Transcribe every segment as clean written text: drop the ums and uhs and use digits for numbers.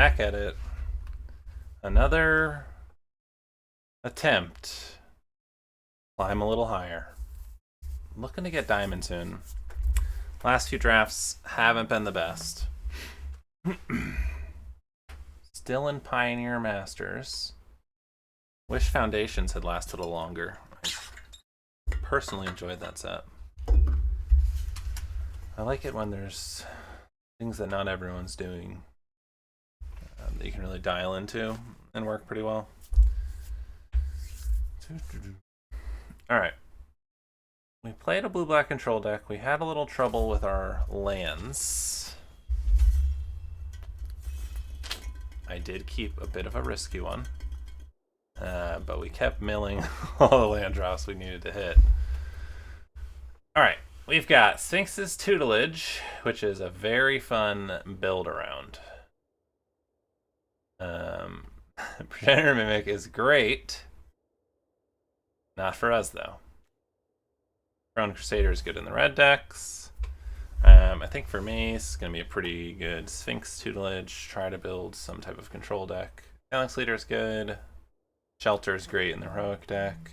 back at it. Another attempt. Climb a little higher. Looking to get diamond soon. Last few drafts haven't been the best. Still in Pioneer Masters. Wish Foundations had lasted a little longer. I personally enjoyed that set. I like it when there's things that not everyone's doing that you can really dial into and work pretty well. Alright. We played a blue-black control deck. We had a little trouble with our lands. I did keep a bit of a risky one. But we kept milling all the land drops we needed to hit. Alright. We've got Sphinx's Tutelage, which is a very fun build around. Progenitor Mimic is great. Not for us, though. Crown Crusader is good in the red decks. I think for me, it's going to be a pretty good Sphinx Tutelage. Try to build some type of control deck. Phalanx Leader is good. Shelter is great in the heroic deck.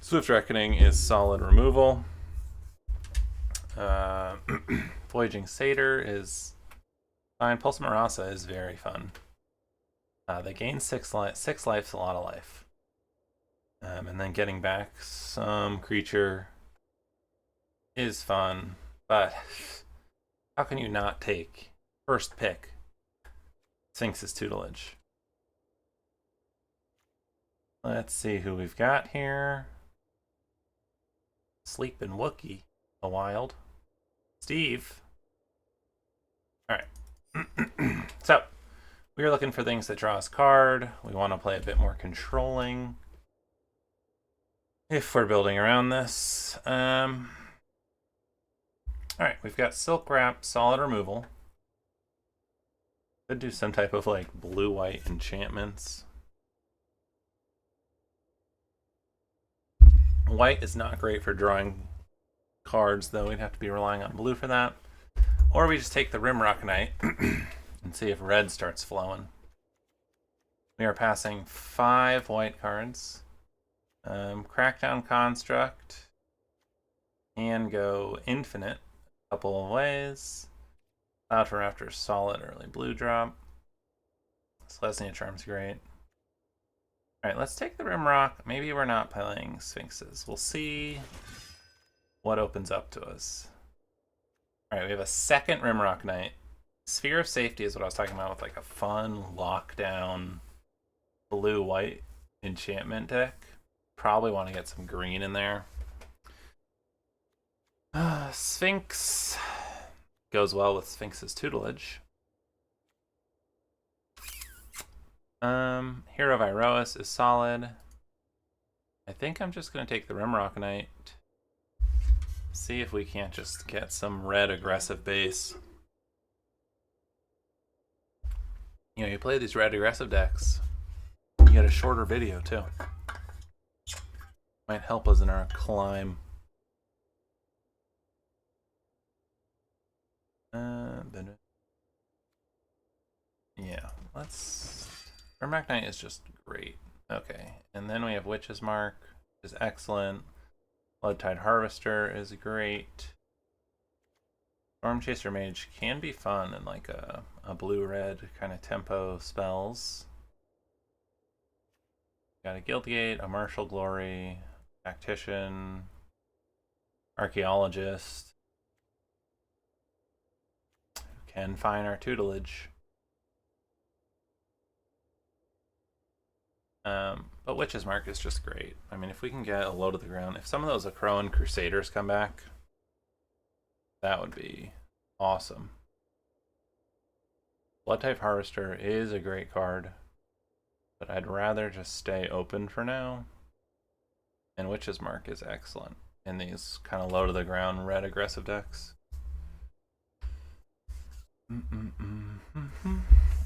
Swift Reckoning is solid removal. Voyaging Satyr is fine. Pulse Marasa is very fun. They gain 6 life, a lot of life. And then getting back some creature is fun, but how can you not take first pick Sphinx's Tutelage? Let's see who we've got here. Sleeping Wookie, the wild. Steve. Alright. So, we are looking for things that draw us card. We want to play a bit more controlling if we're building around this. Alright, we've got Silk Wrap, solid removal. Could do some type of like blue-white enchantments. White is not great for drawing cards, though. We'd have to be relying on blue for that. Or we just take the Rimrock Knight and see if red starts flowing. We are passing 5 white cards. Crackdown Construct. And go Infinite a couple of ways. Cloud for After solid early blue drop. Selesnya Charm's great. Alright, let's take the Rimrock. Maybe we're not playing Sphinxes. We'll see what opens up to us. Alright, we have a second Rimrock Knight. Sphere of Safety is what I was talking about with like a fun lockdown blue-white enchantment deck. Probably want to get some green in there. Sphinx goes well with Sphinx's Tutelage. Hero of Iroas is solid. I think I'm just going to take the Rimrock Knight. See if we can't just get some red aggressive base. You know, you play these red aggressive decks, you get a shorter video too. Might help us in our climb. Yeah, let's... Rimrock Knight is just great. Okay, and then we have Witch's Mark, which is excellent. Bloodtide Harvester is great. Storm Chaser Mage can be fun in like a blue-red kind of tempo spells. Got a Guildgate, a Martial Glory, Tactician, Archaeologist. Who can find our tutelage. But Witch's Mark is just great. I mean, if we can get a low to the ground, if some of those Akroan Crusaders come back, that would be awesome. Bloodtide Harvester is a great card, but I'd rather just stay open for now. And Witch's Mark is excellent in these kind of low to the ground red aggressive decks.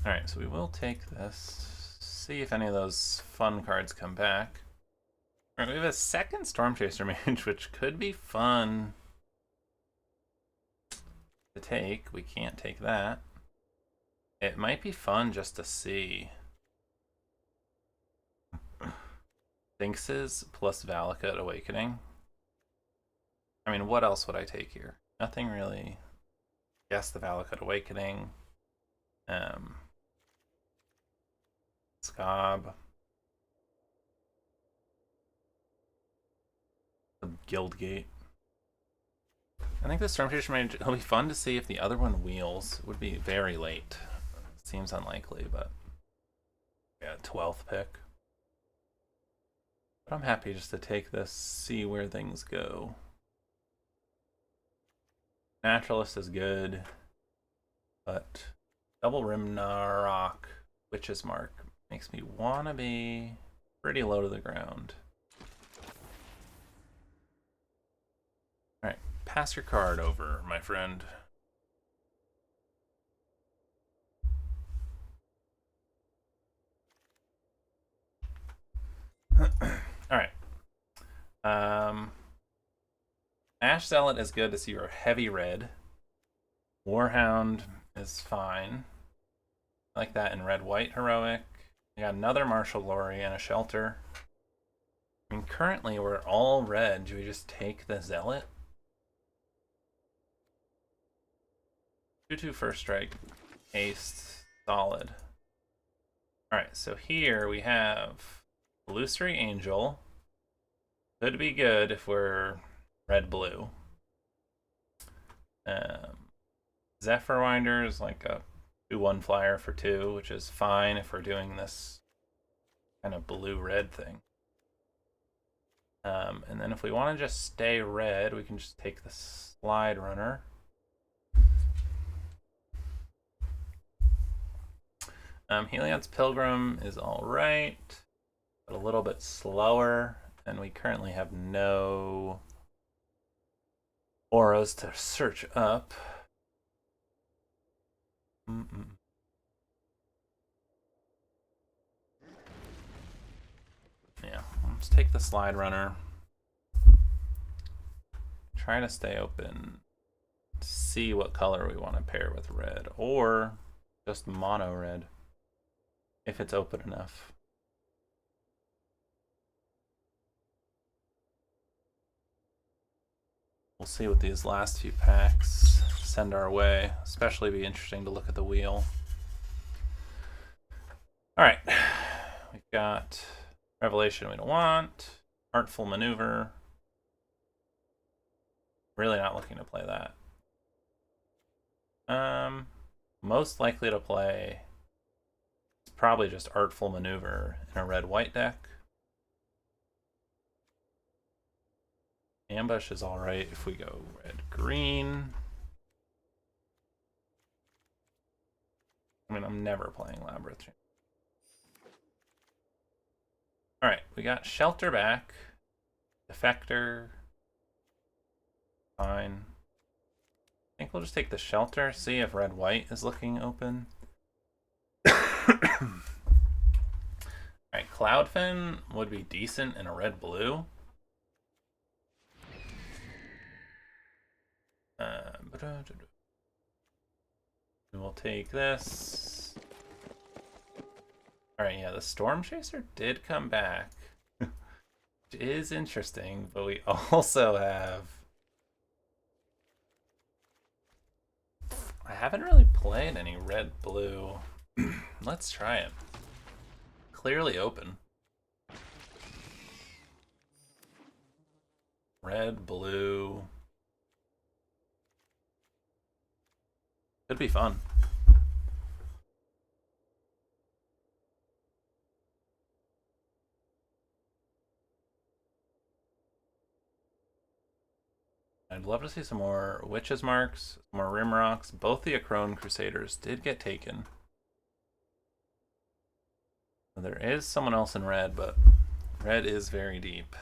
Alright, so we will take this. See if any of those fun cards come back. Alright, we have a second Storm Chaser Mage, which could be fun to take. We can't take that. It might be fun just to see. Sphinxes plus Valakut Awakening. I mean, what else would I take here? Nothing really. Guess the Valakut Awakening. Scob. The Guildgate. I think the Stormchaser might it'll be fun to see if the other one wheels. It would be very late. Seems unlikely, but yeah, 12th pick. But I'm happy just to take this, see where things go. Naturalist is good, but double Rimnarok Witch's Mark makes me wanna be pretty low to the ground. Alright, pass your card over, my friend. Alright. Ash Zealot is good to see your heavy red. Warhound is fine. I like that in red-white heroic. We got another Martial Glory and a Shelter. I mean, currently we're all red. Do we just take the Zealot? 2/2 first strike. Haste. Solid. Alright, so here we have Illusory Angel. Could be good if we're red-blue. Zephyr Winder is like a 2/1 flyer for 2, which is fine if we're doing this kind of blue-red thing. And then if we want to just stay red, we can just take the Slide Runner. Heliod's Pilgrim is alright, but a little bit slower, and we currently have no auras to search up. Yeah, let's take the Slide Runner. Try to stay open. See what color we want to pair with red, or just mono red if it's open enough. We'll see what these last few packs send our way. Especially be interesting to look at the wheel. Alright. We've got Revelation we don't want. Artful Maneuver. Really not looking to play that. Most likely to play is probably just Artful Maneuver in a red-white deck. Ambush is alright if we go red-green. I mean, I'm never playing Labyrinth. Alright, we got Shelter back. Defector. Fine. I think we'll just take the Shelter, see if red-white is looking open. Alright, Cloudfin would be decent in a red-blue. We'll take this. Alright, yeah, the Storm Chaser did come back. Which is interesting, but we also have... I haven't really played any red-blue. Let's try it. Clearly open. Red-blue. Could be fun. I'd love to see some more Witch's Marks, more Rimrocks. Both the Acrone Crusaders did get taken. There is someone else in red, but red is very deep.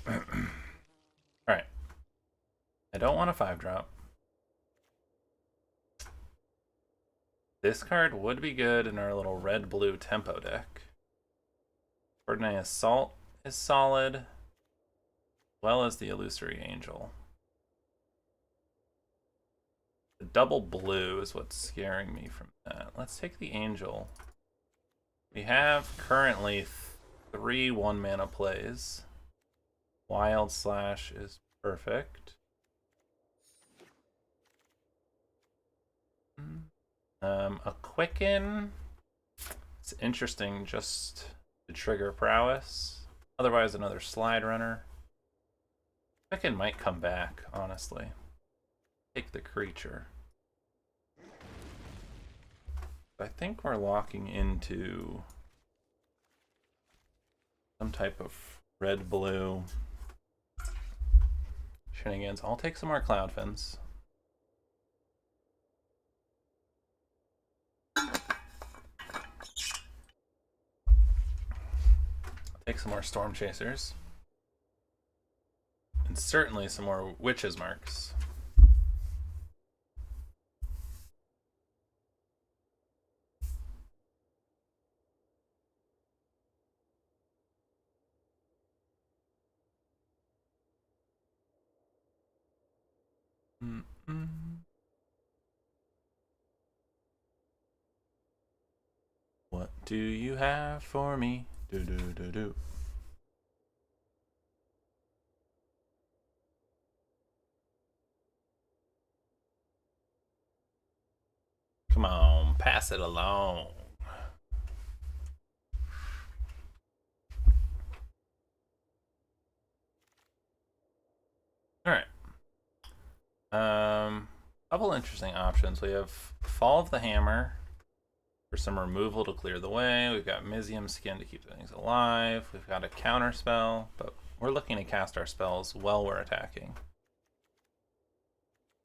Alright. I don't want a 5-drop. This card would be good in our little red-blue tempo deck. Ordinary Assault is solid, as well as the Illusory Angel. The double blue is what's scaring me from that. Let's take the Angel. We have currently 3 1-mana plays. Wild Slash is perfect. A Quicken. It's interesting just to trigger prowess. Otherwise, another Slide Runner. Quicken might come back, honestly. Take the creature. I think we're locking into some type of red-blue shenanigans. I'll take some more Cloudfins. Take some more Storm Chasers. And certainly some more Witch's Marks. What do you have for me? Do. Come on, pass it along. Alright. Couple interesting options. We have Fall of the Hammer for some removal to clear the way. We've got Mizium Skin to keep things alive. We've got a counter spell, but we're looking to cast our spells while we're attacking.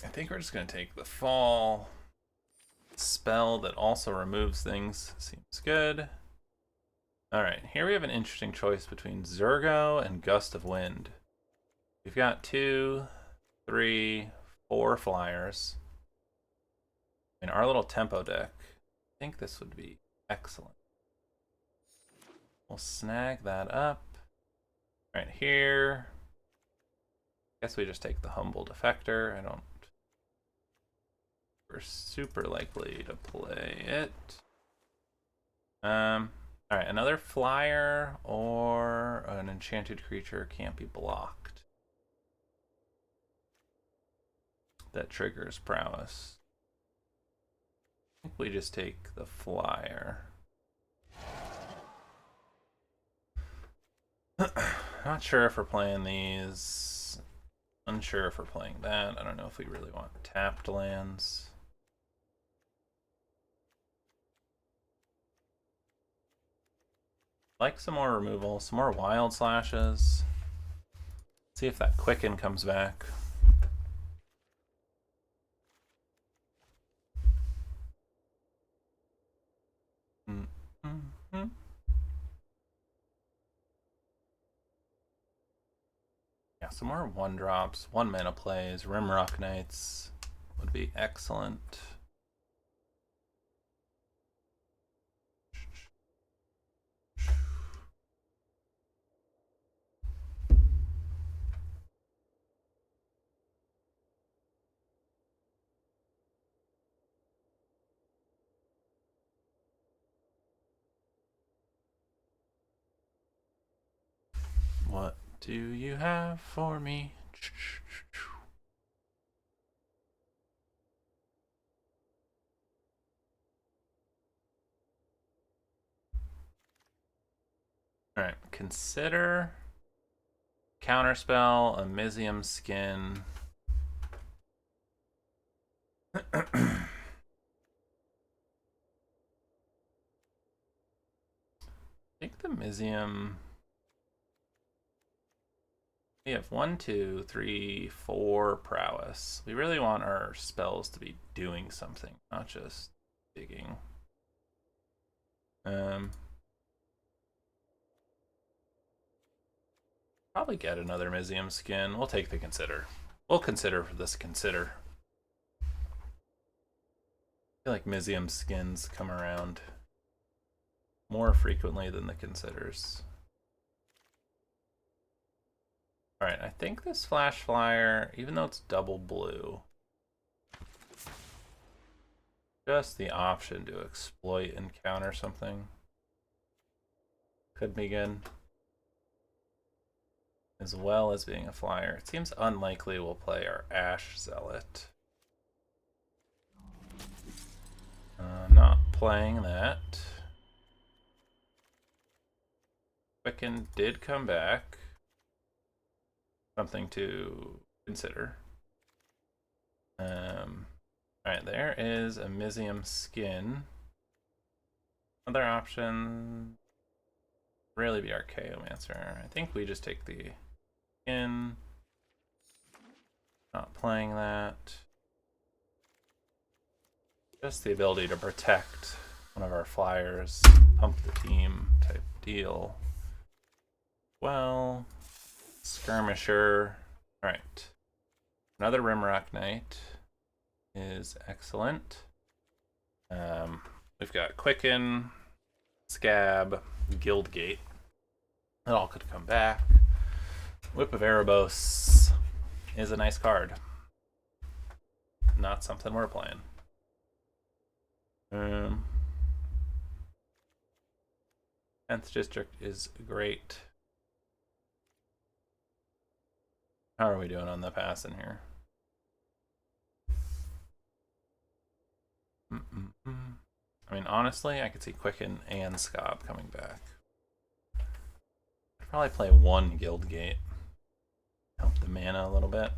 I think we're just going to take the Fall spell that also removes things. Seems good. Alright, here we have an interesting choice between Zurgo and Gust of Wind. We've got 2, 3, 4 flyers. In our little tempo deck, I think this would be excellent. We'll snag that up. Right here. Guess we just take the Humble Defector. We're super likely to play it. Alright, another flyer or an enchanted creature can't be blocked. That triggers prowess. I think we just take the flyer. Not sure if we're playing these. Unsure if we're playing that. I don't know if we really want tapped lands. Like some more removal, some more Wild Slashes. See if that Quicken comes back. Yeah, some more 1-drops, 1-mana plays, Rimrock Knights would be excellent. What do you have for me? Alright, consider Counterspell, a Mizium Skin. I think the Mizium. We have 1, 2, 3, 4 prowess. We really want our spells to be doing something, not just digging. Probably get another Mizium Skin. We'll take the Consider. We'll consider for this Consider. I feel like Mizium Skins come around more frequently than the Considers. Alright, I think this Flash Flyer, even though it's double blue, Just the option to exploit and counter something could be good. As well as being a flyer. It seems unlikely we'll play our Ash Zealot. Not playing that. Quicken did come back. Something to consider. Alright, there is a Mysium skin. Other option really be Archaeomancer. I think we just take the skin. Not playing that. Just the ability to protect one of our flyers, pump the team type deal. Well, Skirmisher. Alright. Another Rimrock Knight is excellent. We've got Quicken, Scab, Guildgate. It all could come back. Whip of Erebos is a nice card. Not something we're playing. 10th District is great. How are we doing on the pass in here? I mean, honestly, I could see Quicken and Scob coming back. I'd probably play one Guildgate. Help the mana a little bit.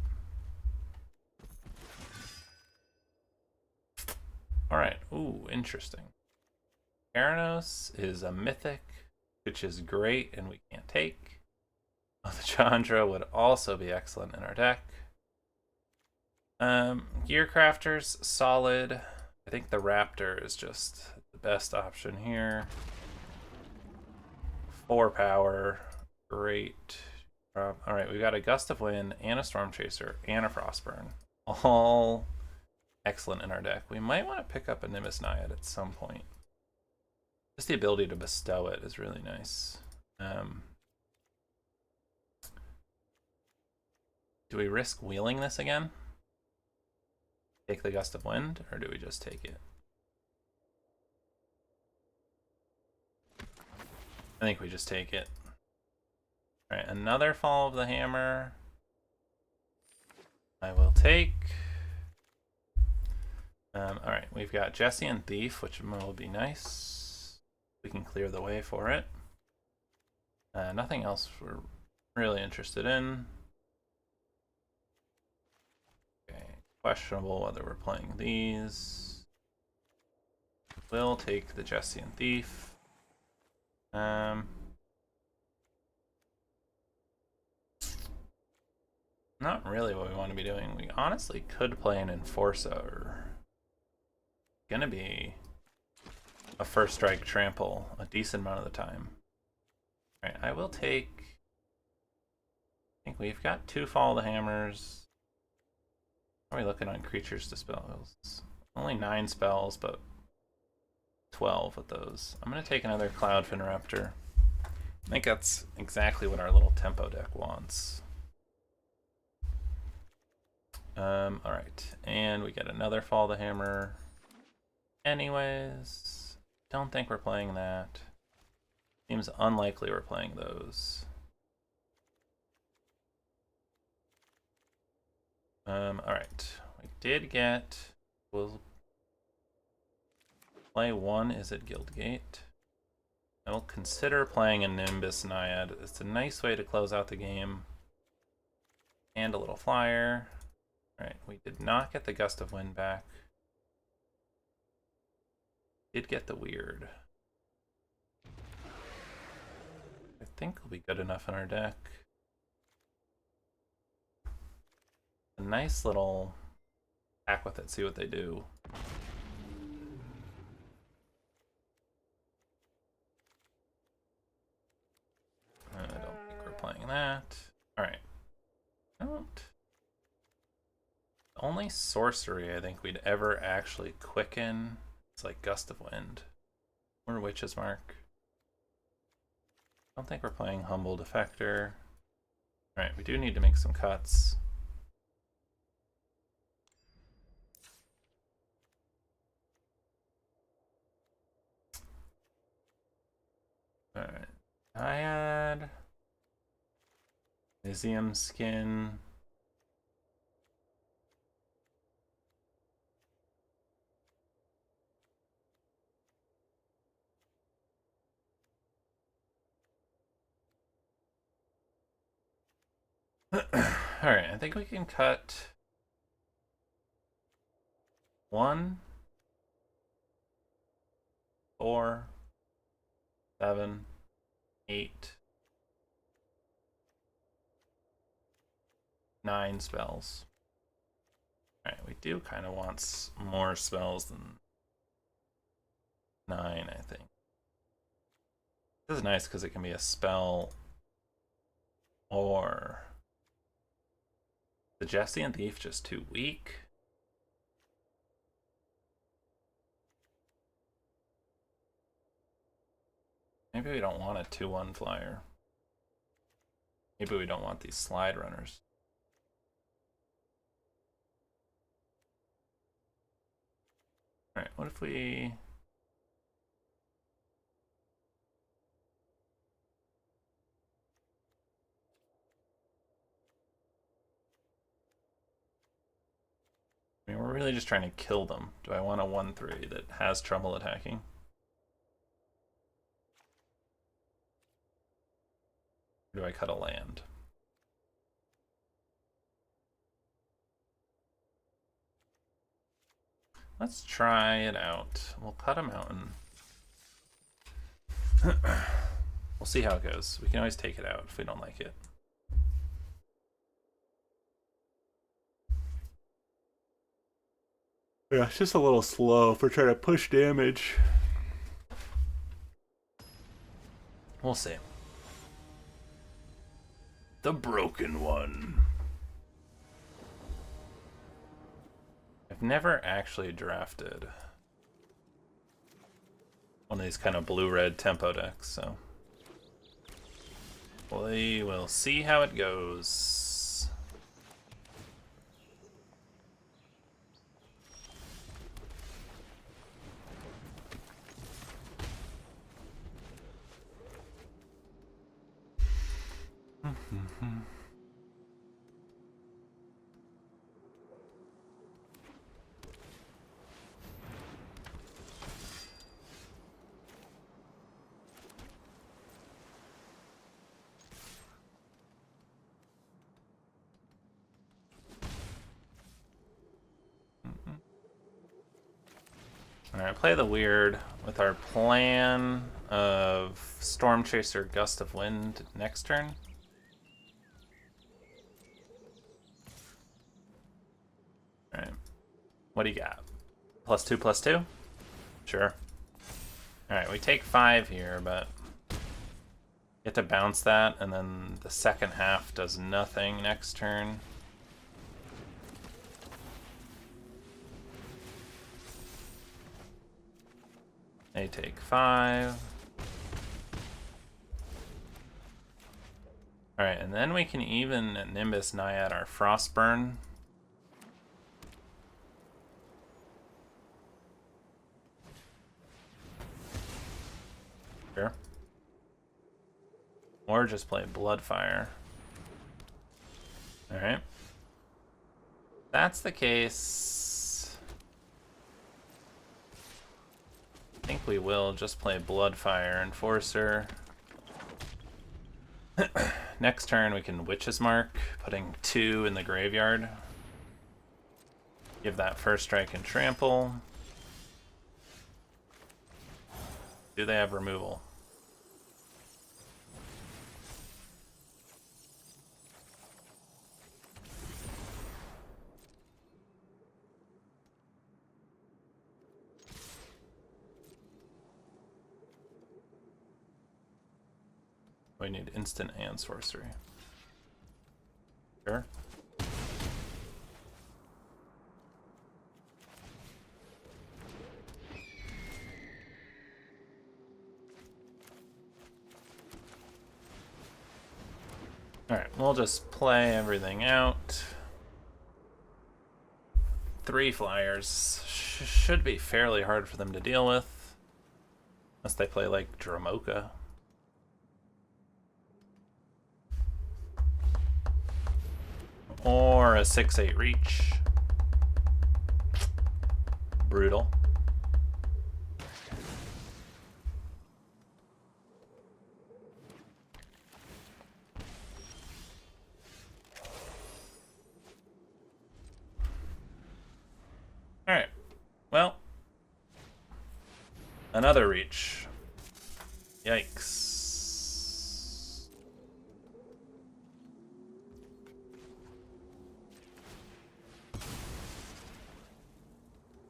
Alright, ooh, interesting. Aranos is a Mythic, which is great and we can't take. Oh, the Chandra would also be excellent in our deck. Gearcrafters, solid. I think the Raptor is just the best option here. 4 power, great. Alright, we've got a Gust of Wind, and a Storm Chaser, and a Frostburn. All excellent in our deck. We might want to pick up a Nimbus Naiad at some point. Just the ability to bestow it is really nice. Do we risk wheeling this again? Take the Gust of Wind, or do we just take it? I think we just take it. Alright, another Fall of the Hammer. I will take. Alright, we've got Jesse and Thief, which will be nice. We can clear the way for it. Nothing else we're really interested in. Okay, questionable whether we're playing these. We'll take the Jesse and Thief. Not really what we want to be doing. We honestly could play an Enforcer. Gonna be a first strike trample a decent amount of the time. Alright, I will take. I think we've got 2 Fall of the Hammers. How are we looking on creatures to spells? Only 9 spells, but 12 with those. I'm gonna take another Cloudfin Raptor. I think that's exactly what our little tempo deck wants. Alright, and we get another Fall of the Hammer. Anyways, don't think we're playing that. Seems unlikely we're playing those. Alright, we did get. We'll play one. Is it Guildgate? I will consider playing a Nimbus Naiad. It's a nice way to close out the game. And a little flyer. Alright, we did not get the Gust of Wind back. Did get the Weird. I think will be good enough in our deck. A nice little attack with it, see what they do. I don't think we're playing that. Alright. Don't. The only sorcery I think we'd ever actually quicken is like Gust of Wind or Witch's Mark. I don't think we're playing Humble Defector. Alright, we do need to make some cuts. Naiad. Lysium skin. Alright, I think we can cut 1, 4, 7, 8, 9 spells. Alright, we do kind of want more spells than 9, I think. This is nice because it can be a spell or... The Jessian Thief just too weak? Maybe we don't want a 2-1 flyer. Maybe we don't want these slide runners. Alright, what if we... I mean, we're really just trying to kill them. Do I want a 1-3 that has trouble attacking? Or do I cut a land? Let's try it out. We'll cut a mountain. We'll see how it goes. We can always take it out if we don't like it. Yeah, it's just a little slow for trying to push damage. We'll see. The Broken One. I've never actually drafted one of these kind of blue-red tempo decks, so we will see how it goes. Alright, play the weird with our plan of Storm Chaser, Gust of Wind next turn. Alright. What do you got? +2/+2? Sure. Alright, we take 5 here, but get to bounce that, and then the second half does nothing next turn. They take 5. Alright, and then we can even Nimbus Naiad our Frostburn. Sure. Or just play Bloodfire. Alright. That's the case. I think we will just play Bloodfire Enforcer. Next turn we can Witch's Mark, putting 2 in the graveyard. Give that first strike and trample. Do they have removal? We need instant and sorcery. Sure. Alright, we'll just play everything out. 3 flyers. Should be fairly hard for them to deal with. Unless they play like Dramoka. Or a 6/8 reach. Brutal. Alright. Well. Another reach. Yikes.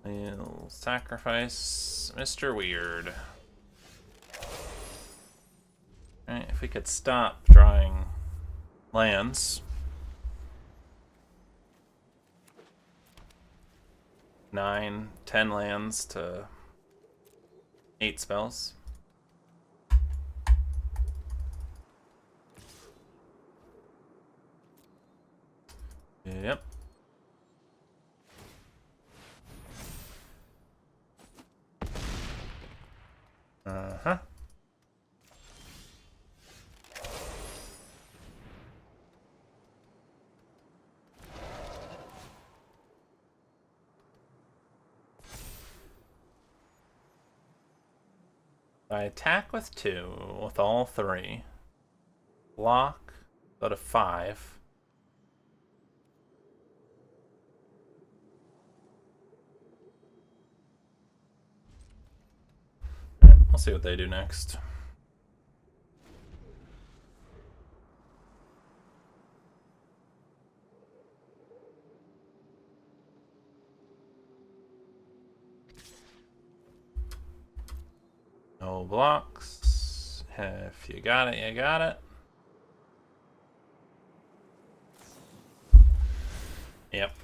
We'll sacrifice Mr. Weird. Alright, if we could stop drawing lands. 9, 10 lands to 8 spells. Yep. Uh-huh. I attack with 2, with all 3. Block, go to 5. We'll see what they do next. No blocks. If you got it, you got it. Yep.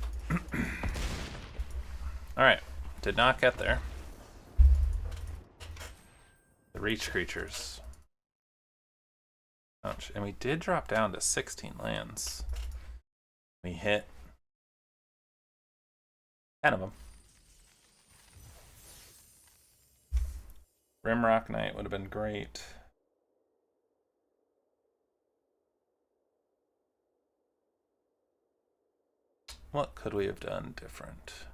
Alright. Did not get there. The reach creatures. Ouch. And we did drop down to 16 lands. We hit 10 of them. Rimrock Knight would have been great. What could we have done different?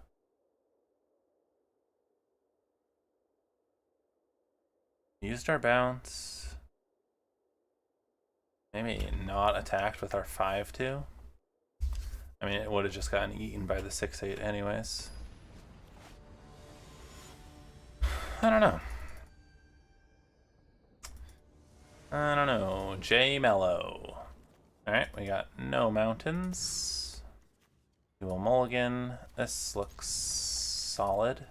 Used our bounce. Maybe not attacked with our 5/2. I mean, it would have just gotten eaten by the 6/8 anyways. I don't know. I don't know. J Mellow. Alright, we got no mountains. We will mulligan. This looks solid.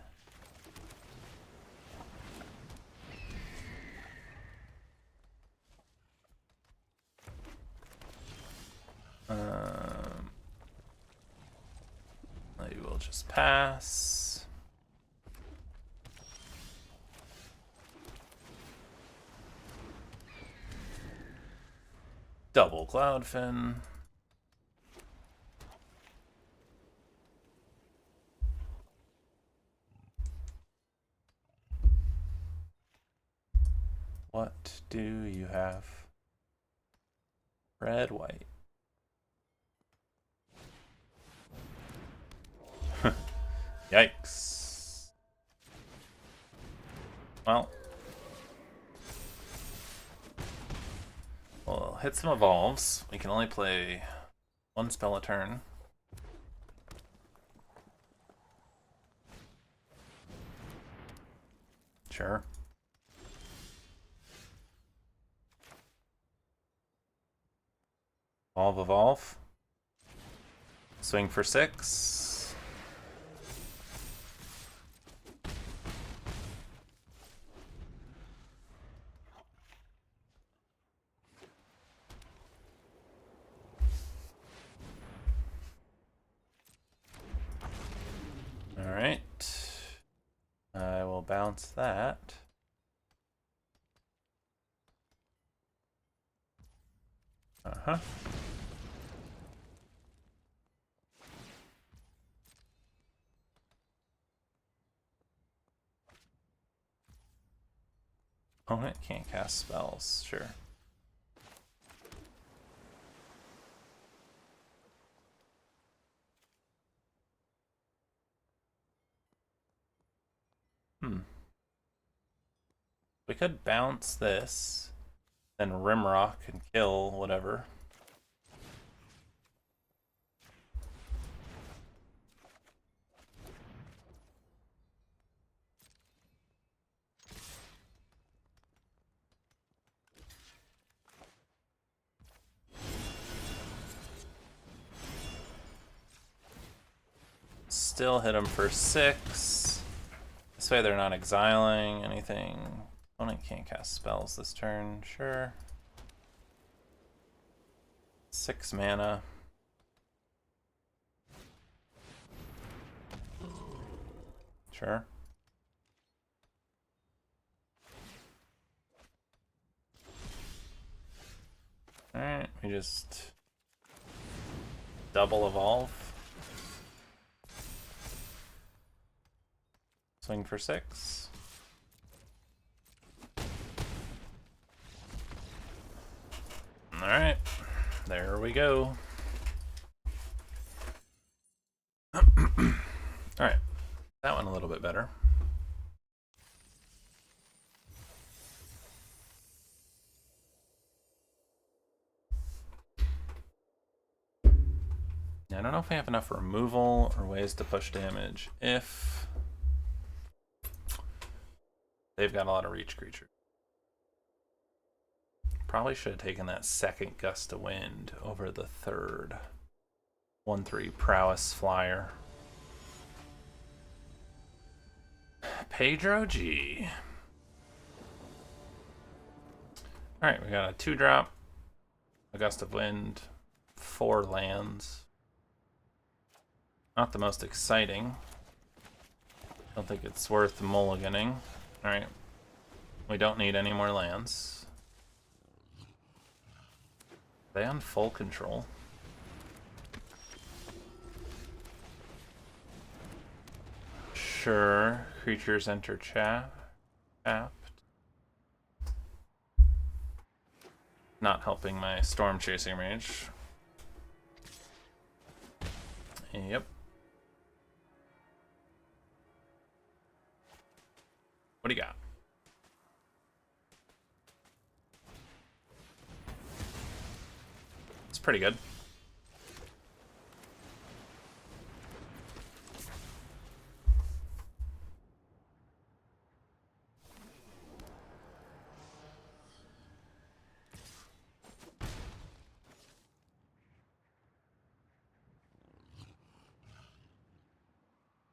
Maybe we'll just pass. Double Cloudfin. What do you have? Red, white. Yikes. Well. We'll hit some evolves. We can only play 1 spell a turn. Sure. Evolve. Swing for 6. Alright. I will bounce that. Uh-huh. Opponent can't cast spells, sure. We could bounce this, then Rimrock and kill whatever. Still hit them for 6. This way they're not exiling anything. Opponent can't cast spells this turn, sure. 6 mana. Sure. Alright, we just double evolve. Swing for 6. Alright, there we go. Alright, that one a little bit better. I don't know if we have enough removal or ways to push damage. If they've got a lot of reach creatures. Probably should have taken that second gust of wind over the third. 1/3 prowess flyer. Pedro G. Alright, we got a 2-drop, a gust of wind, 4 lands. Not the most exciting. Don't think it's worth mulliganing. Alright. We don't need any more lands. Are they on full control? Sure. Creatures enter tapped. Not helping my storm chasing range. Yep. What do you got? It's pretty good.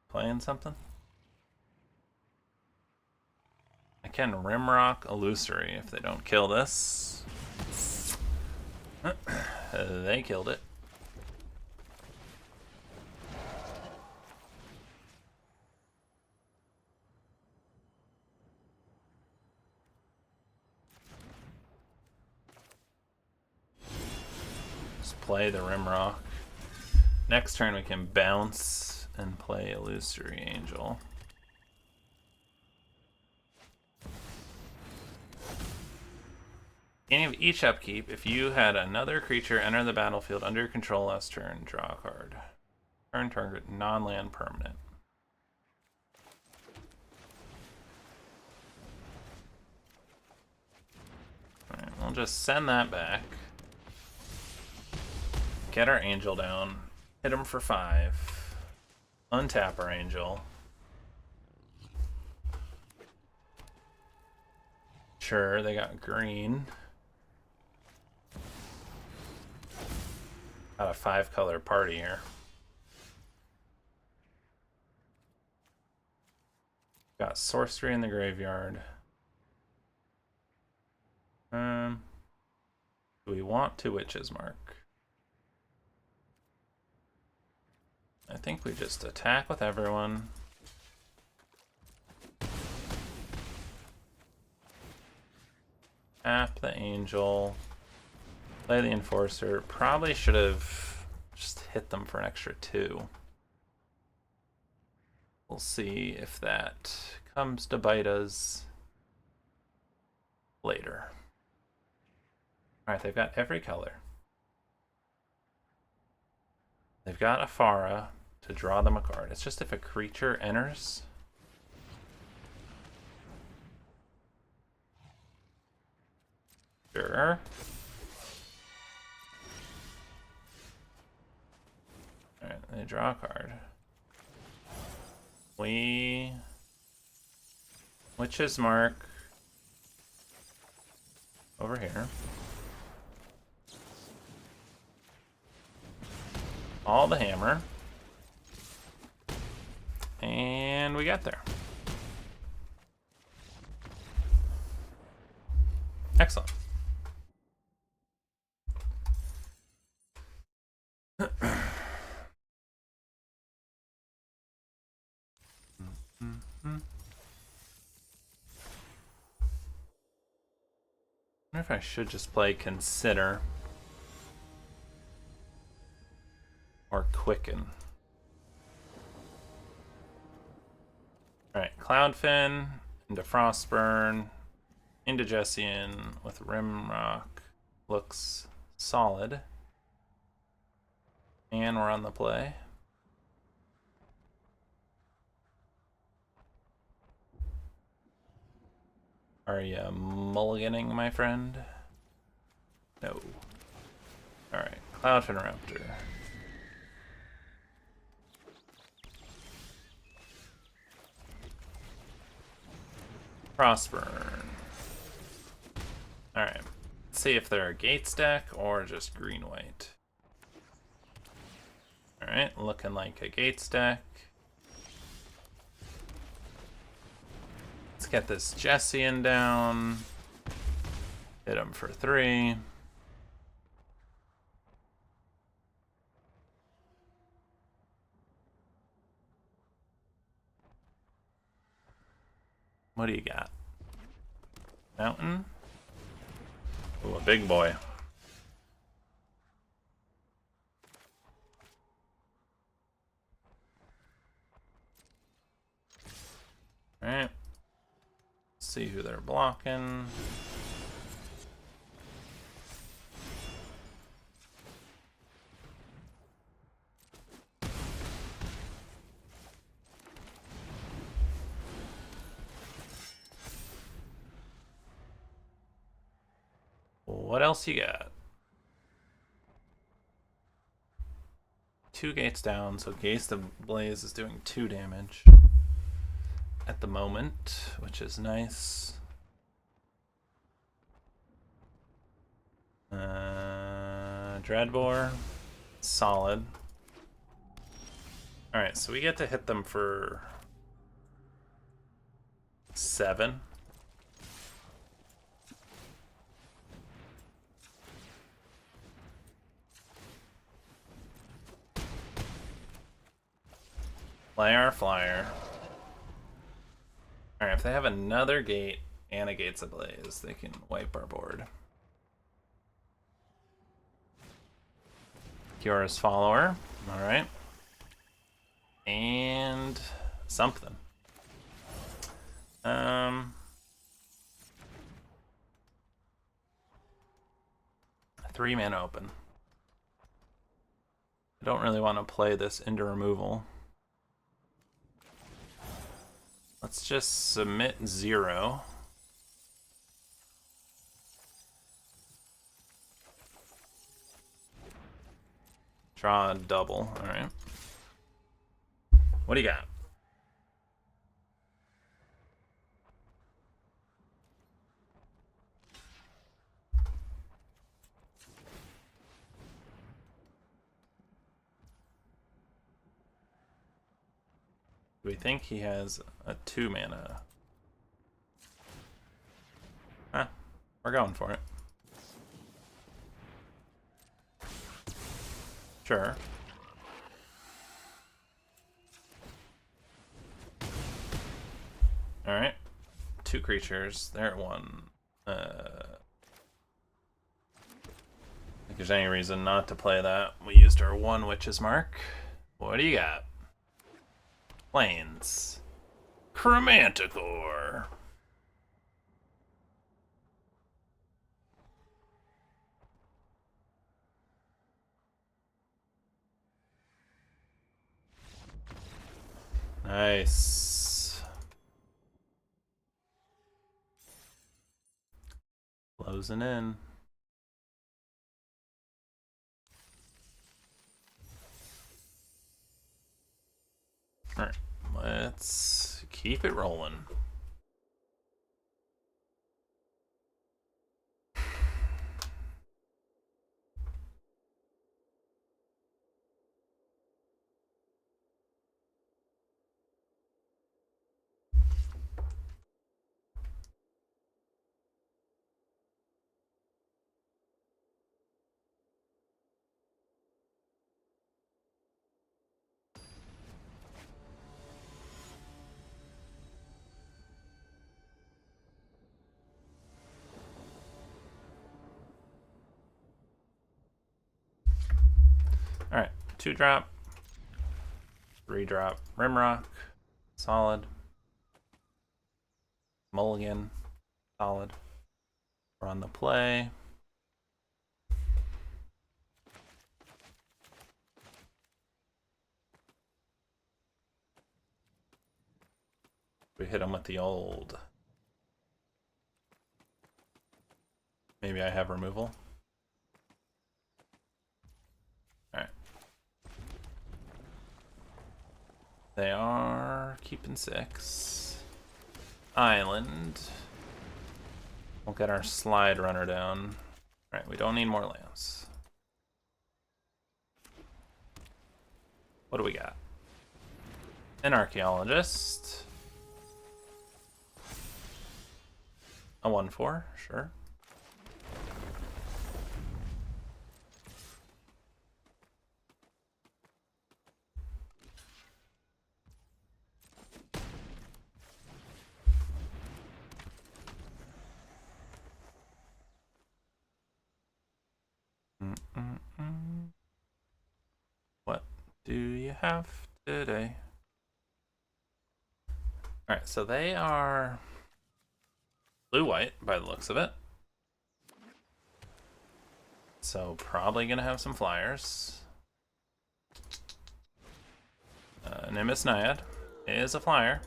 Playing something? I can Rimrock Illusory if they don't kill this. They killed it. Just play the Rimrock. Next turn we can bounce and play Illusory Angel. Beginning of each upkeep, if you had another creature enter the battlefield under your control last turn, draw a card. Turn target non-land permanent. Alright, we'll just send that back. Get our angel down. Hit him for 5. Untap our angel. Sure, they got green. Got a 5-color party here. Got sorcery in the graveyard. Do we want to Witch's Mark? I think we just attack with everyone. Tap the angel. Play the enforcer. Probably should have just hit them for an extra 2. We'll see if that comes to bite us later. Alright, they've got every color. They've got Afara to draw them a card. It's just if a creature enters, Sure. Alright, they draw a card. Witch's Mark over here. All the hammer. And we got there. Excellent. I wonder if I should just play Consider or Quicken. Alright, Cloudfin into Frostburn, Indigestian with Rimrock. Looks solid. And we're on the play. Are you mulliganing, my friend? No. Alright, Cloudfin Raptor. Frostburn. Alright. Let's see if they're a Gates deck or just green-white. Alright, looking like a Gates deck. Let's get this Jessian down. Hit him for 3. What do you got? Mountain? Ooh, a big boy. Alright. See who they're blocking. What else you got? 2 gates down, so Gaze of Blaze is doing 2 damage at the moment, which is nice. Dreadbore, solid. Alright, so we get to hit them for 7. Play our flyer. Alright, if they have another gate and a Gates Ablaze, they can wipe our board. Kiора's Follower. Alright. And something. 3 mana open. I don't really want to play this into removal. Let's just submit 0. Draw a double. Alright. What do you got? Do we think he has a 2 mana? Huh, we're going for it. Sure. Alright. 2 creatures. They're at 1. If there's any reason not to play that, we used our 1 Witch's Mark. What do you got? Plains. Chromanticore. Nice. Closing in. Alright, let's keep it rolling. Alright, 2-drop, 3-drop, Rimrock, solid. Mulligan, solid. We're on the play. We hit him with the old. Maybe I have removal. Alright. They are keeping 6. Island. We'll get our slide runner down. Alright, we don't need more lands. What do we got? An archaeologist. A 1/4, sure. What do you have today? Alright, so they are blue-white by the looks of it. So probably gonna have some flyers. Nimbus Naiad is a flyer.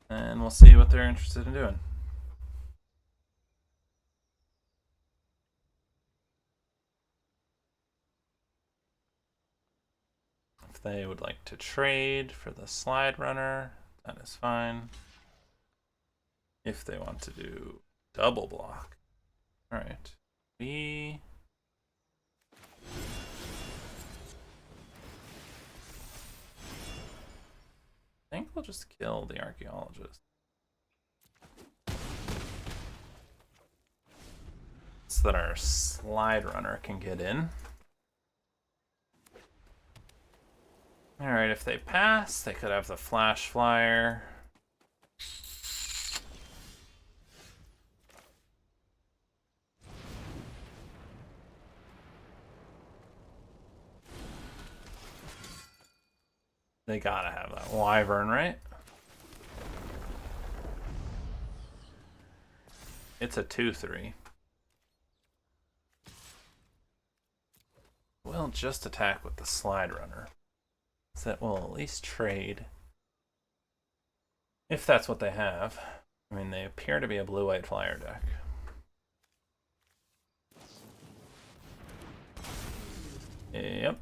And we'll see what they're interested in doing. If they would like to trade for the slide runner, that is fine. If they want to do double block. Alright. I think we'll just kill the archaeologist. So that our slide runner can get in. Alright, if they pass, they could have the flash flyer. They gotta have that wyvern, right? It's a 2/3. We'll just attack with the slide runner. So that will at least trade. If that's what they have. I mean, they appear to be a blue-white flyer deck. Yep.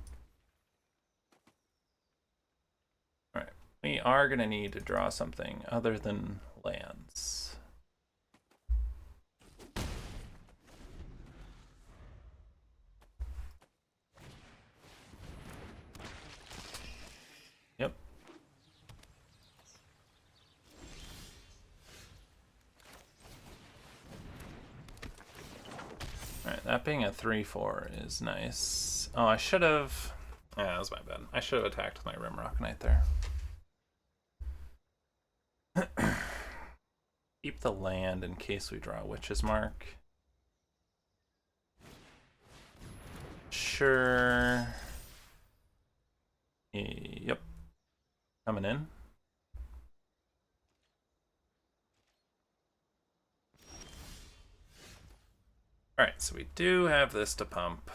Alright. We are going to need to draw something other than lands. Yep. Alright, that being a 3/4 is nice. Oh, I should have... Yeah, that was my bad. I should have attacked with my Rimrock Knight there. Keep the land in case we draw Witch's Mark. Sure. Yep. Coming in. Alright, so we do have this to pump.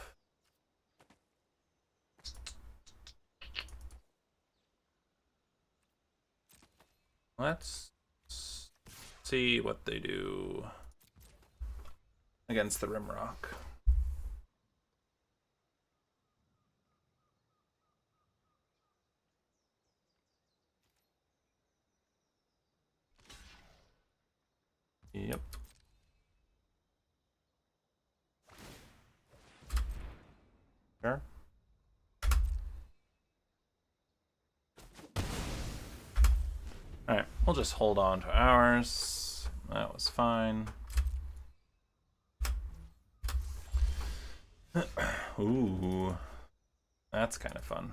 Let's see what they do against the Rimrock. Yep. Sure. Alright, we'll just hold on to ours. That was fine. Ooh. That's kind of fun.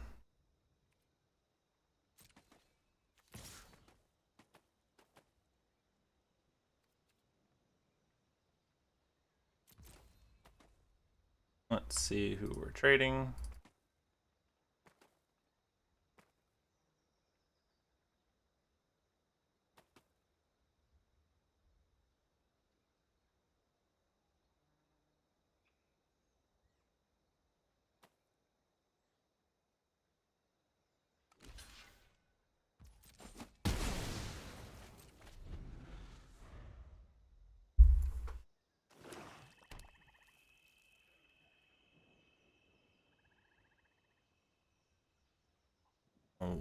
Let's see who we're trading.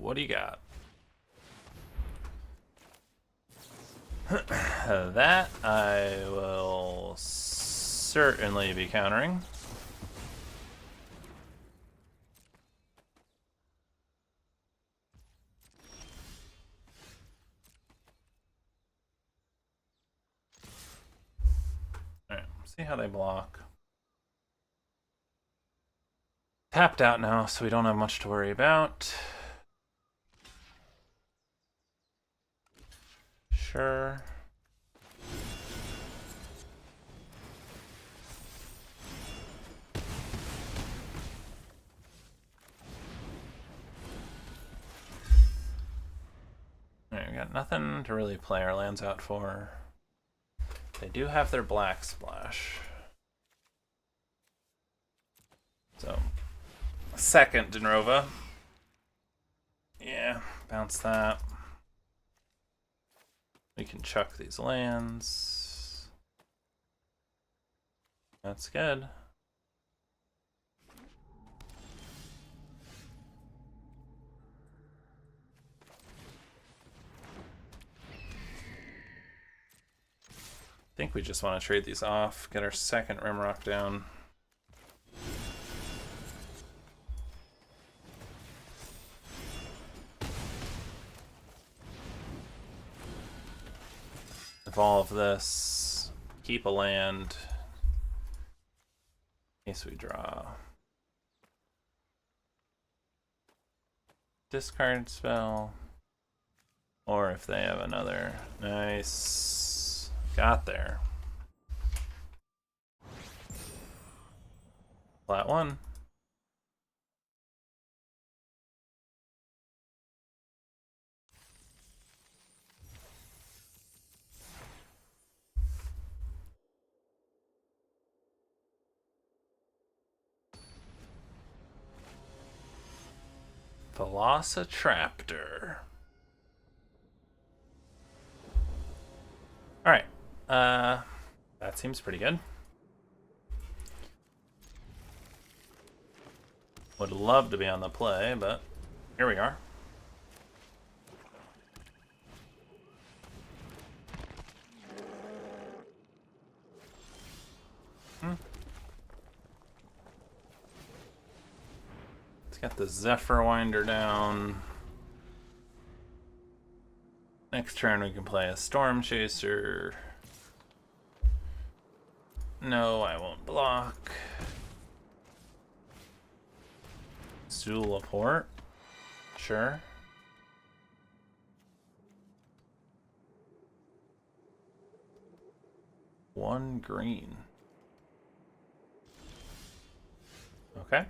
What do you got? That I will certainly be countering. Alright, see how they block. Tapped out now, so we don't have much to worry about. Sure. Alright, we got nothing to really play our lands out for. They do have their black splash. So, second Denrova. Yeah, bounce that. We can chuck these lands. That's good. I think we just want to trade these off, get our second Rimrock down. Evolve this, keep a land, in case we draw. Discard spell, or if they have another. Nice. Got there. Flat one. Velocitraptor. Alright. That seems pretty good. Would love to be on the play, but here we are. Let's get the Zephyr Winder down. Next turn we can play a Storm Chaser. No, I won't block. Zool Laporte. Sure. One green. Okay.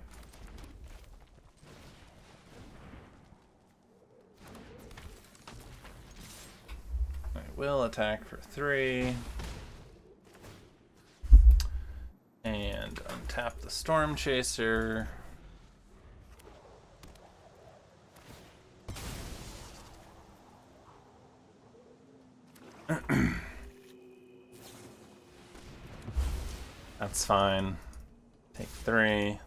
I will attack for 3. And untap the Storm Chaser. That's fine. Take 3.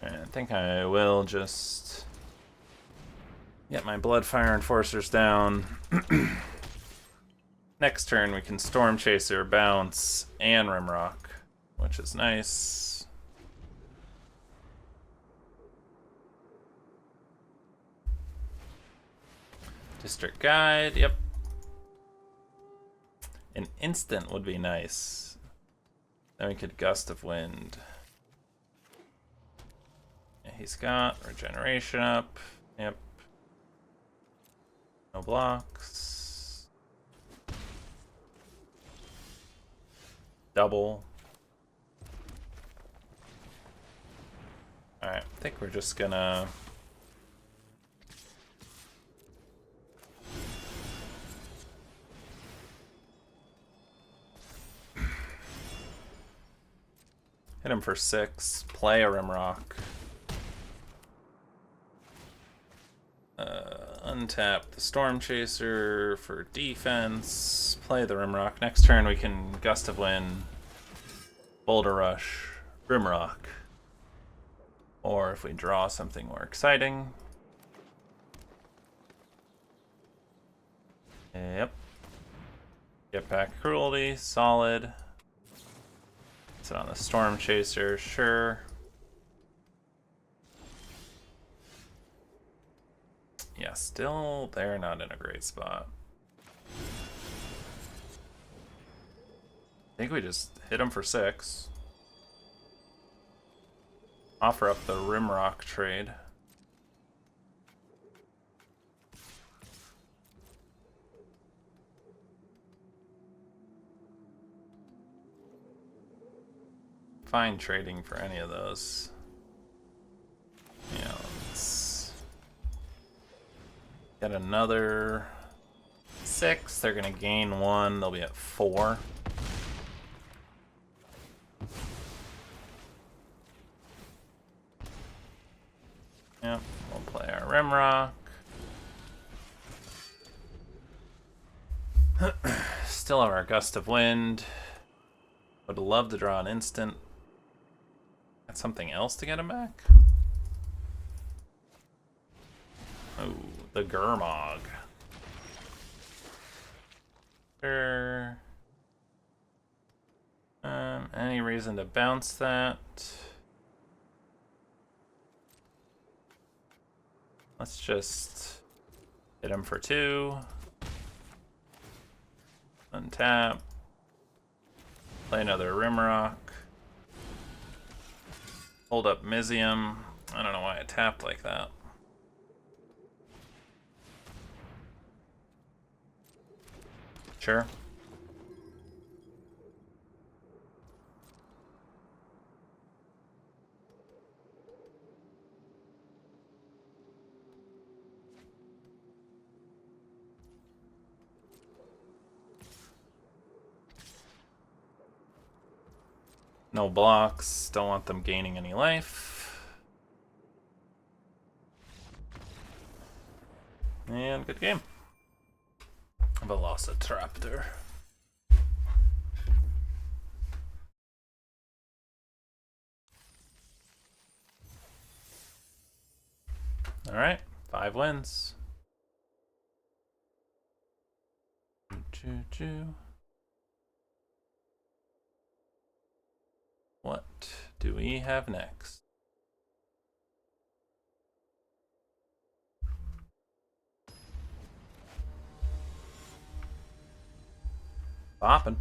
And I think I will just get my Bloodfire Enforcers down. Next turn we can Storm Chaser, Bounce, and Rimrock, which is nice. District Guide, yep. An instant would be nice. Then we could Gust of Wind. Yeah, he's got Regeneration up. Yep. No blocks. Double. Alright, I think we're just gonna... hit him for 6, play a Rimrock. Untap the Storm Chaser for defense, play the Rimrock. Next turn we can Gust of Wind, Boulder Rush, Rimrock. Or if we draw something more exciting. Yep. Get back Cruelty, solid. Sit on the Storm Chaser, sure. Yeah, still they're not in a great spot. I think we just hit them for 6. Offer up the Rimrock trade. Fine trading for any of those. Yeah, let's get another 6. They're gonna gain 1. They'll be at 4. Yep, we'll play our Rimrock. Still have our Gust of Wind. Would love to draw an instant. Got something else to get him back? Oh, the Gurmag. Sure. Any reason to bounce that? Let's just hit him for 2. Untap. Play another Rimrock. Hold up Mizium. I don't know why I tapped like that. Sure. No blocks, don't want them gaining any life. And good game. Velociraptor. Alright, 5 wins. What do we have next? Boppin'.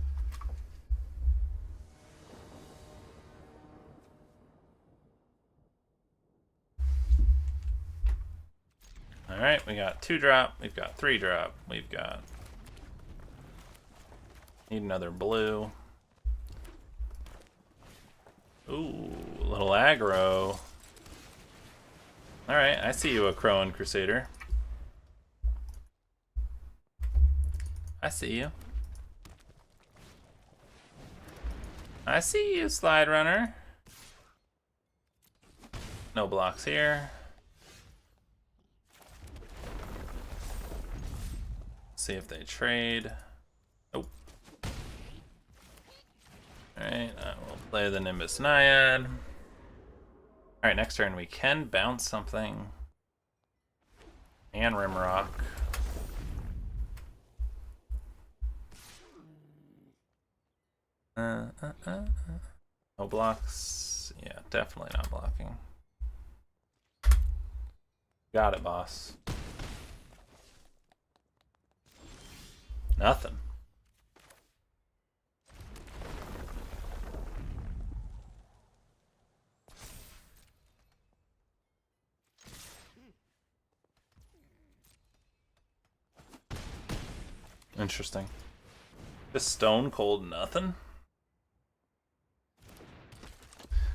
Alright, we got 2 drop, we've got 3 drop, we've got... Need another blue. Ooh, a little aggro. Alright, I see you, a Crowan Crusader. I see you. I see you, Slide Runner. No blocks here. see if they trade. Nope. Alright, we'll play the Nimbus Naiad. Alright, next turn we can bounce something. And Rimrock. No blocks. Yeah, definitely not blocking. Got it, boss. Nothing. Interesting. Just stone cold nothing?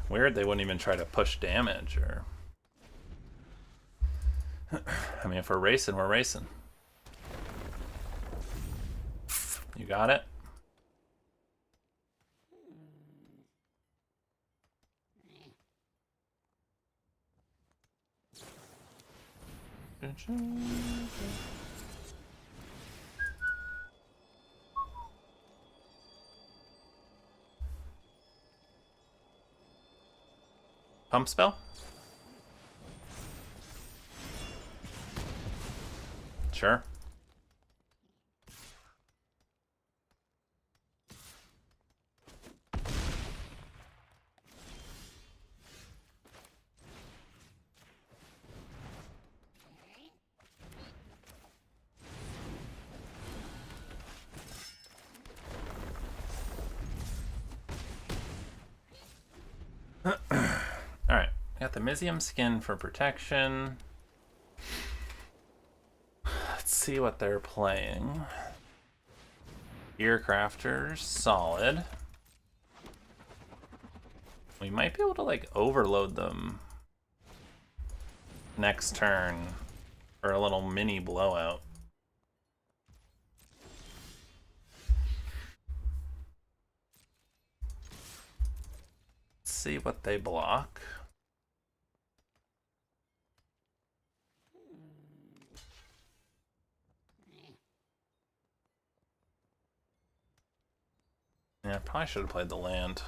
Weird they wouldn't even try to push damage or... I mean, if we're racing, we're racing. You got it? Pump spell? Sure. Alright, got the Mysium skin for protection. Let's see what they're playing. Earcrafters, solid. We might be able to like overload them next turn for a little mini blowout. Let's see what they block. Yeah, I probably should have played the land.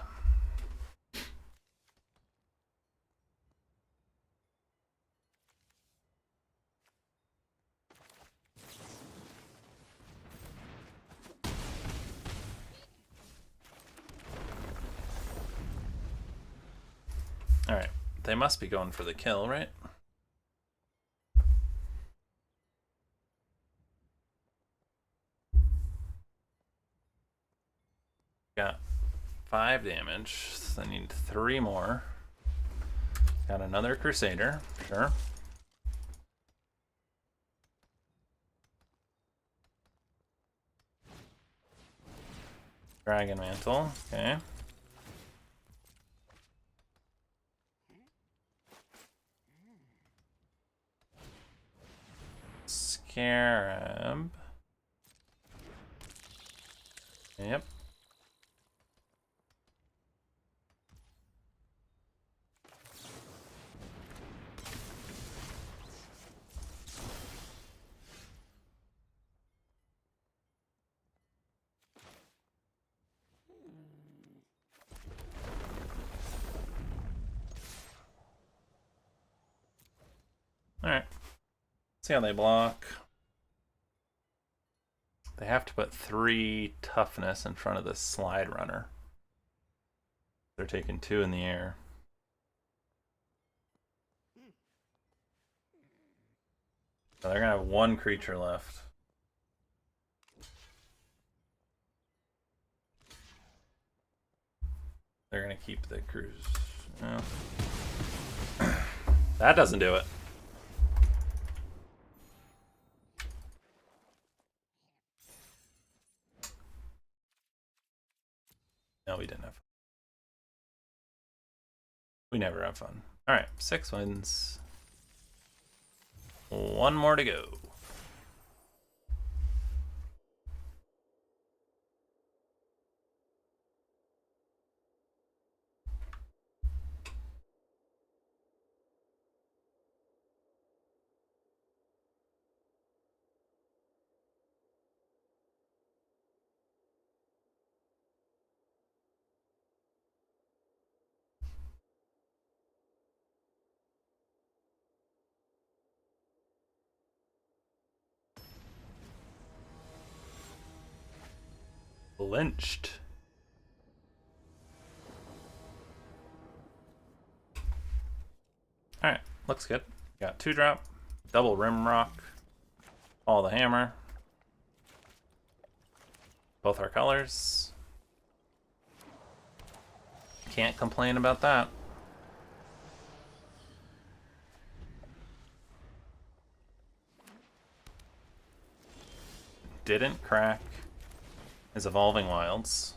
Alright, they must be going for the kill, right? Got 5 damage, so I need 3 more. Got another Crusader, sure. Dragon Mantle, okay. Scarab. Yep. Alright. See how they block. They have to put 3 toughness in front of the slide runner. They're taking 2 in the air. So they're gonna have 1 creature left. They're gonna keep the cruise. No. That doesn't do it. No, we didn't have fun. We never have fun. Alright, 6 wins. 1 more to go. Flinched. Alright, looks good. Got 2-drop, double rim rock, all the hammer. Both our colors. Can't complain about that. Didn't crack his Evolving Wilds.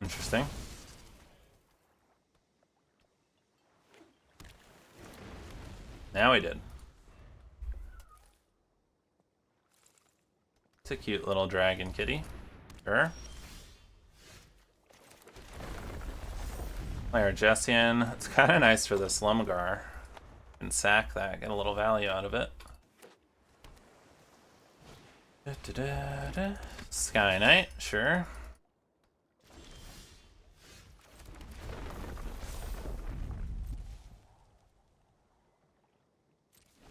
Interesting. Now he did. It's a cute little dragon kitty. Sure. Player Jessian. It's kind of nice for this Lumgar. And sack that, get a little value out of it. Sky Knight, sure.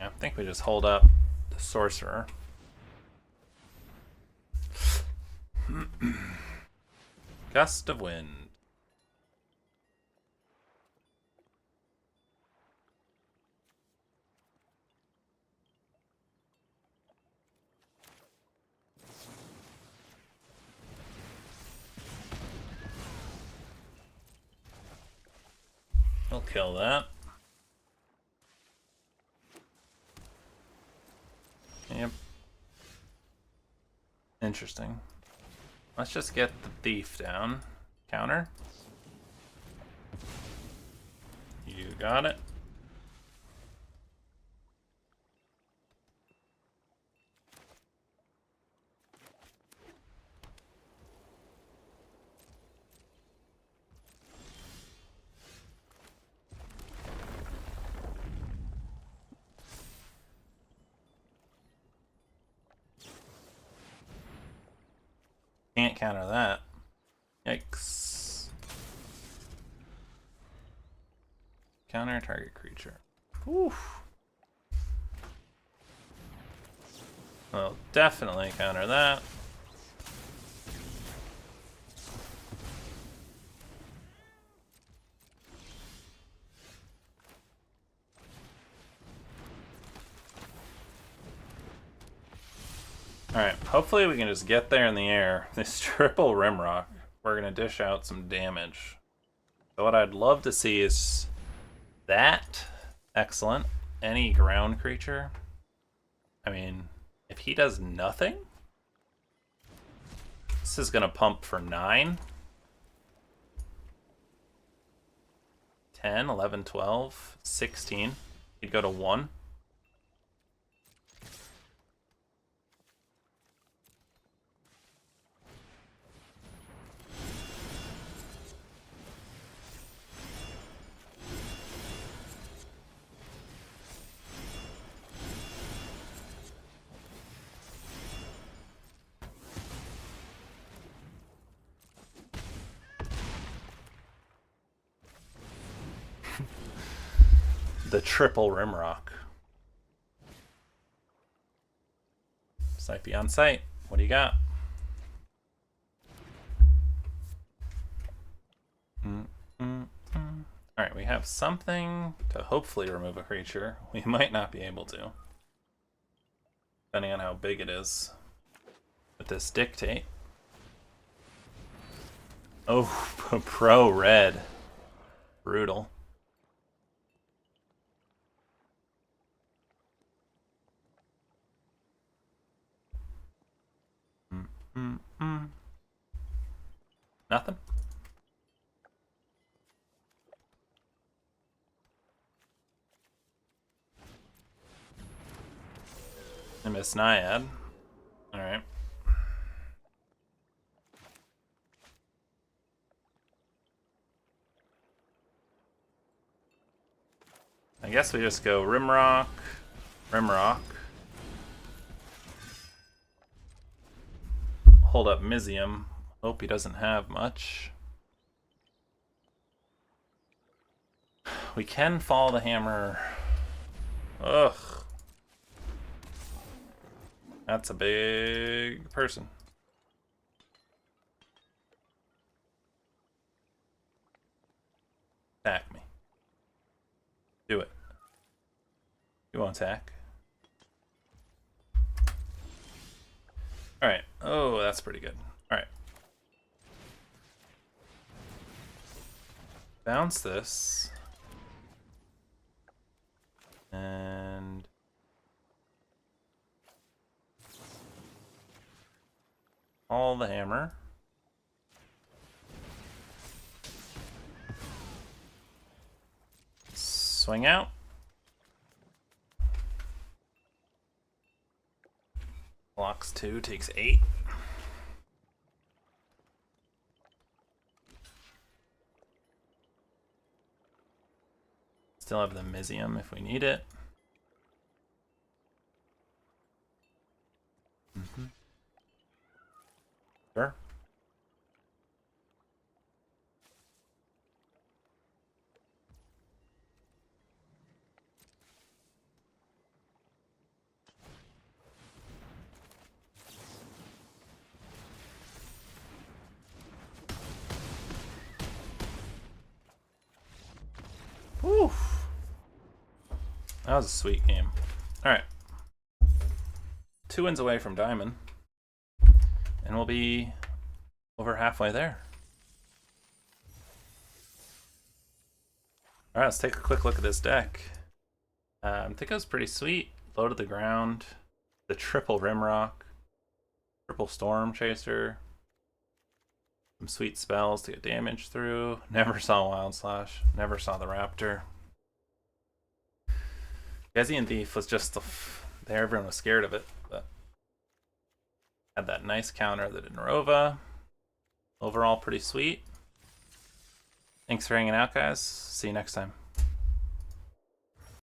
Yeah, I think we just hold up the Sorcerer. Gust of Wind. We'll kill that. Yep. Interesting. Let's just get the thief down. Counter. You got it. Can't counter that. Yikes. Counter target creature. Oof. Well, definitely counter that. Alright, hopefully we can just get there in the air. This triple Rimrock, we're going to dish out some damage. So what I'd love to see is that. Excellent. Any ground creature. I mean, if he does nothing, this is going to pump for 9. 10, 11, 12, 16. He'd go to 1. The triple Rimrock. Sipey on site. What do you got? Alright, we have something to hopefully remove a creature. We might not be able to, depending on how big it is. With this Dictate. Oh, pro red. Brutal. Nothing? I miss Naiad. Alright. I guess we just go Rimrock, Rimrock. Hold up Mizium. Hope he doesn't have much. We can follow the hammer. Ugh. That's a big person. Attack me. Do it. You won't attack. Alright. Oh, that's pretty good. Alright. Bounce this. And... all the hammer. Swing out. Blocks 2, takes 8. Still have the Mysium if we need it. Sure. Woo! That was a sweet game. Alright. 2 wins away from Diamond. And we'll be over halfway there. Alright, let's take a quick look at this deck. I think it was pretty sweet. Low to the ground. The triple Rimrock. Triple Storm Chaser. Some sweet spells to get damage through. Never saw Wild Slash. Never saw the Raptor. Gezian Thief was just there. Everyone was scared of it. But had that nice counter that did Narova. Overall, pretty sweet. Thanks for hanging out, guys. See you next time.